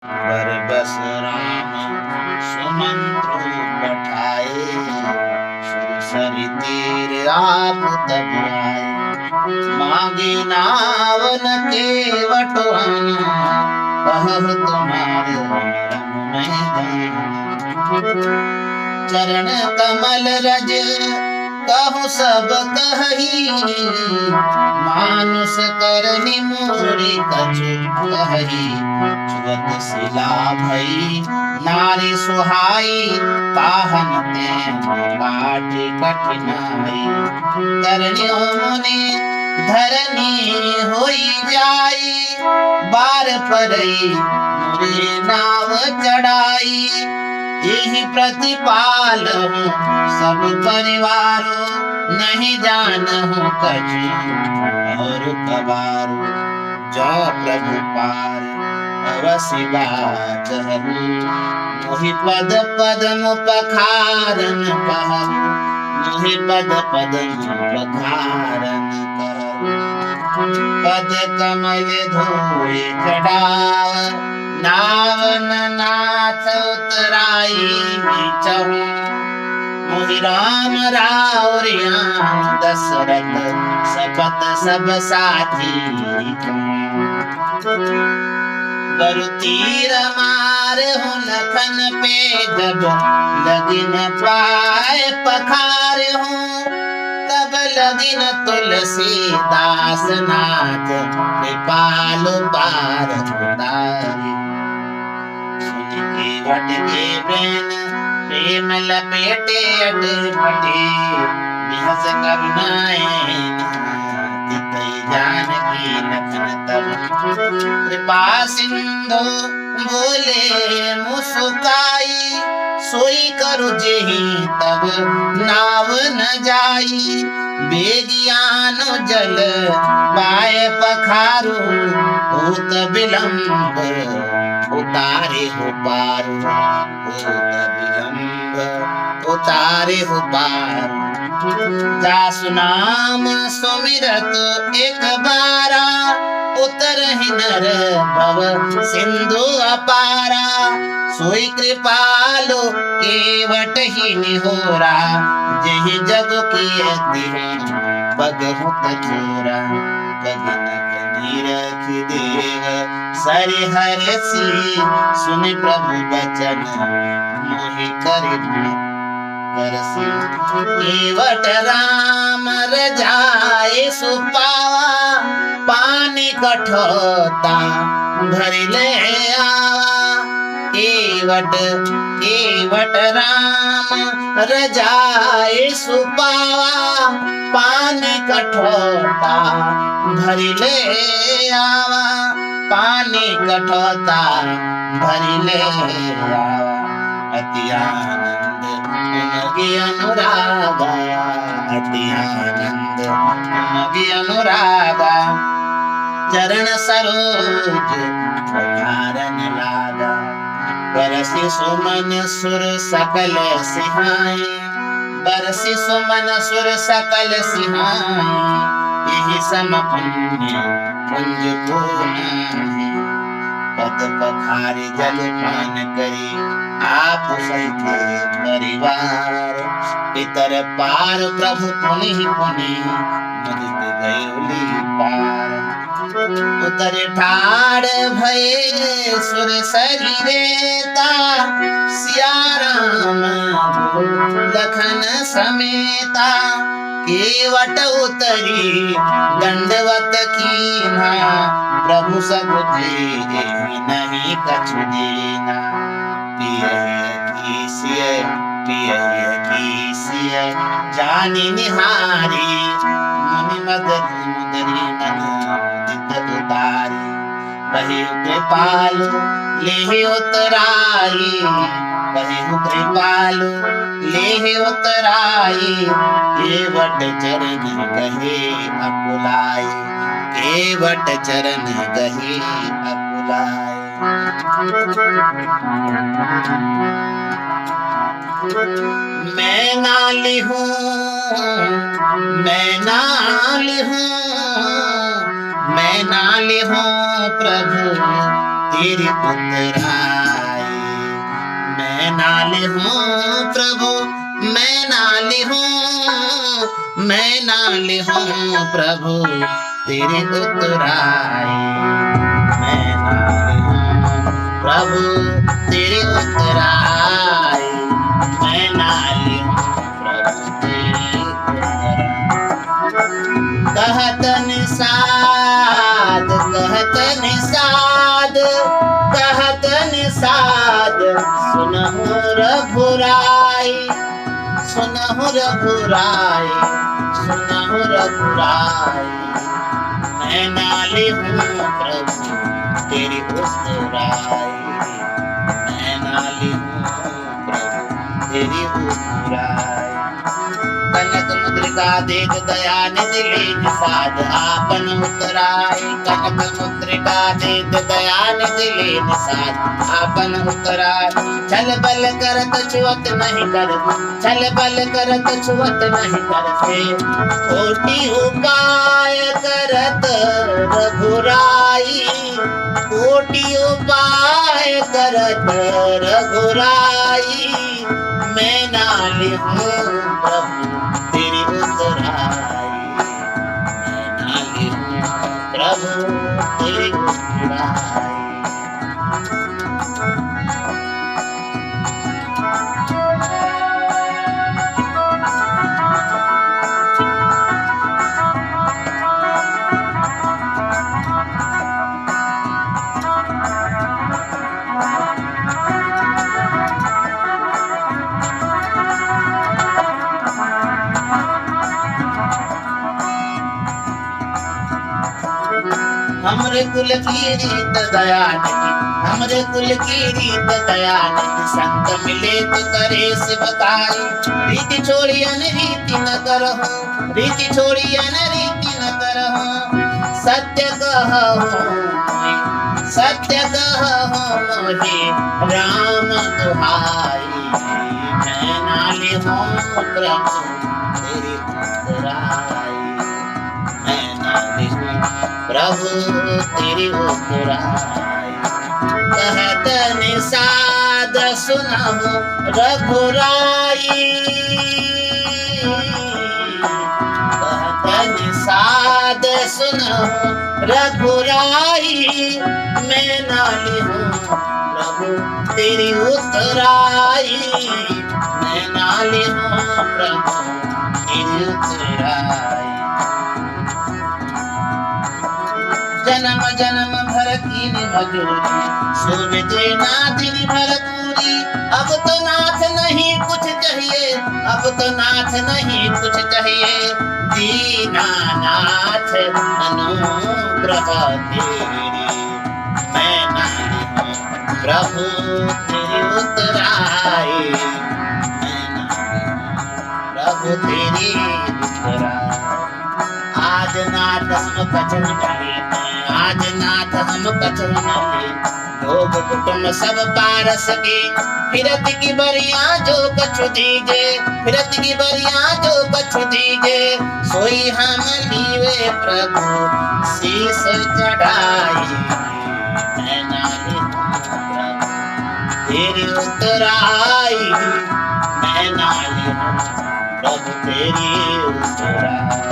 बरबस राम सुमंत्रो पठाए, सुरसरि तीर आप तब आए। मांगे नावन के वटवान, कहु तुम्हारे मरम में जान। चरण कमल रज कहु सब कही, मानुष करनी मोरी कछु कही। छुअत शिला भई नारी सुहाई, काहन ते बाट कठिनाई। करनियो मुनि धरनी होई जाई, बार परई मुरे नाव चढ़ाई। यही प्रतिपाल हूँ सब परिवारो, नहीं जानहु कछु और कबारो। जो प्रभु पार अवसि बाचहु, मोहि पद पदम पखारन कहु। मोहि पद पदम पखारन कहु। पद कमल धोए चढ़ाव, नावन नाथ उतराई चहु। मोहि राम राव रियाम दशरथ, सपत सब साथी बरु तीर मार हूँ लखन पे, जब लगिन पाए पखार हूँ। तब लगिन तुलसीदास नाथ, कृपालु पार उतारी। सुन केवट के बैन प्रेम लपेटे अटपटे, बिहस करुणाएं तितई जानकी लखन तब। कृपा सिंधु बोले मुस्काई, सोई करु जेहि तब नाव न जाई। बेगियानो जल पाए पखारू, होत विलंब उतारे हो पारू। होत विलंब उतारे हो पारू। जासु नाम सुमिरत एक बारा, उतरहि नर भव सिंधु अपारा। सोई कृपालु केवट ही निहोरा, जेहि जग किए तिहि बगहु कठोरा। गगन नीरख देव सरि हरसि, सुनि प्रभु बचन मोहि करि बरसी। केवट राम रजाए सुपावा, पानी कठोता भरि ले आवा। केवट राम रजाए सुपावा, पानी कठोता भरि ले आवा। पानी कठोता भरि ले आवा। अति आनंद उमगे अनुरागा, अति आनंद उमगे अनुरागा। चरण सरोज पखारन लागा, बरसि सुमन सुर सकल सिहाई। बरसि सुमन सुर सकल सिहाई, यही सम पुण्य कुंज को नाही। पद पखारि जल पान करी, आप सहित परिवार। पितर पार प्रभु पुनि पुनि, मुदित गयोली पार। उतरे ठाड़ भये सुर शरीरेता, सिया राम लखन समेता। केवट उतरी दंडवत कीन्हा, प्रभु सब जे नहीं कछु दीना। पिय कीसिय जानि निहारी, मुनि मदरी मुदरी मन मुदित उतारी। कहिउ कृपालु लेहि उतराई, कहिउ कृपालु लेहि उतराई। केवट चरण गहे अकुलाई, केवट चरण गहे अकुलाई। मैं नाली हूँ, मैं नाली हूँ, मैं नाली हूँ प्रभु तेरी उतराई। मैं नाले हूँ प्रभु, मैं नाले हूँ, मैं नाले हूँ प्रभु तेरी उतराई। मैं नाले हूँ प्रभु तेरी उतराई। मैं नाले हूँ प्रभु तेरी उतराई। कहत निषाद, कहत निषाद, कहत निषाद, सुनहु रघुराई, सुनहु रघुराई, सुनहु रघुराई। मैं नाले हूँ प्रभु तेरी उतराई। मैं नाले हूँ प्रभु तेरी उतराई। कनक मुद्रिका देत दया निधि ले निषाद आपन उतराई। कनक मुद्रिका देत दया निधि ले निषाद आपन उतराई। छल बल करत छुअत नहीं कर, छल बल करत छुअत नहीं करते। कोटि उपाय करत रघुराई, कोटि उपाय करत रघुराई। मैं नाले हूँ प्रभु तेरी उतराई। मैं नाले हूँ प्रभु तेरी उतराई। हमरे कुल की रीत दया नहीं, हमरे कुल की रीत दया नहीं। संत मिले तो करे सेवकाई। रीति छोड़ी अनरीति न करहु, रीति छोड़ी अनरीति न करहु। सत्य कहूँ, सत्य कहूँ मोहे राम दुहाई। मैं नाले हूँ प्रभु तेरी उतराई। मैं नाले हूँ प्रभु तेरी उतराई। कहत निषाद सुनहु रघुराई, कहत निषाद सुनहु रघुराई। मैं नाले हूँ प्रभु तेरी उतराई। मैं नाले हूँ प्रभु तेरी उतराई। जन्म जन्म भर की मजूरी, सुविधे नाथ भरपूरी। अब तो नाथ नहीं कुछ चाहिए, अब तो नाथ नहीं कुछ चाहिए। दीनानाथ अनुग्रह तेरी। मैं नाले हूँ प्रभु तेरी उतराई। मैं नाले हूँ प्रभु तेरी उतराई। आज नाथ हम कछन नहीं, आज नाथ हम कछन नहीं। लोग कुटुंब सब पारस के, फिरत की बरिया जो कछु दीजे, फिरत की बरिया जो कछु दीजे। सोई हम लीवे प्रभु शीस चढ़ाई। मैं नाले हूँ प्रभु तेरी उतराई। मैं नाले हूँ प्रभु तेरी उतराई।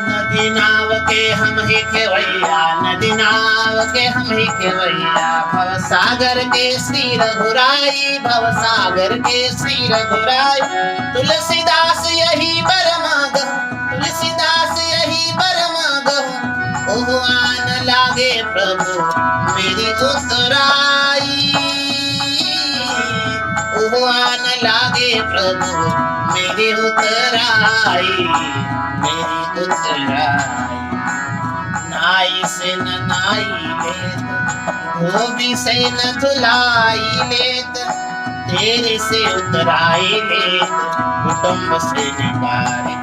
नदी नाव के हम ही खेवैया, नदी नाव के हम ही खेवैया। भव सागर के श्री रघुराई, भव सागर के श्री रघुराई। तुलसीदास यही बर मांगहु, तुलसीदास यही बर मांगहु। ओह आन लागे प्रभु मेरी उतराई। ओह आन लागे प्रभु मेरी उतराई, मेरी उतराई। नाई से न नाई लेत, धोबी से न धुलाई लेत। तेरे से उतराई लेत, कुटुंब से निवारी।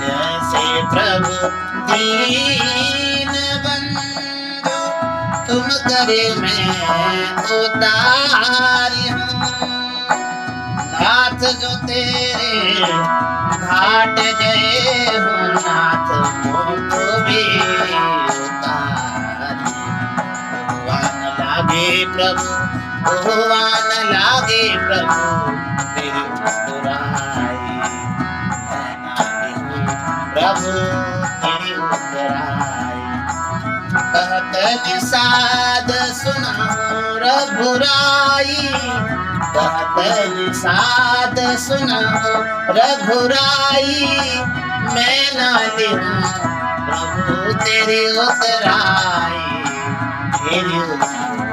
जैसे प्रभु दीन बंधु तुम करे मैं उतारी हूँ। हाथ जो तेरे घाट गए हो नाथ मोख भी उतारे। भगवान लागे प्रभु भगवान लागे प्रभु तेरी उतराई। मैं नारी हूँ प्रभु तेरी उतराई। कहत निषाद सुनाओ रघुराई। कहत निषाद सुनाओ रघुराई। मैं नारी हूँ प्रभु तेरी उतराई तेरी उतराई।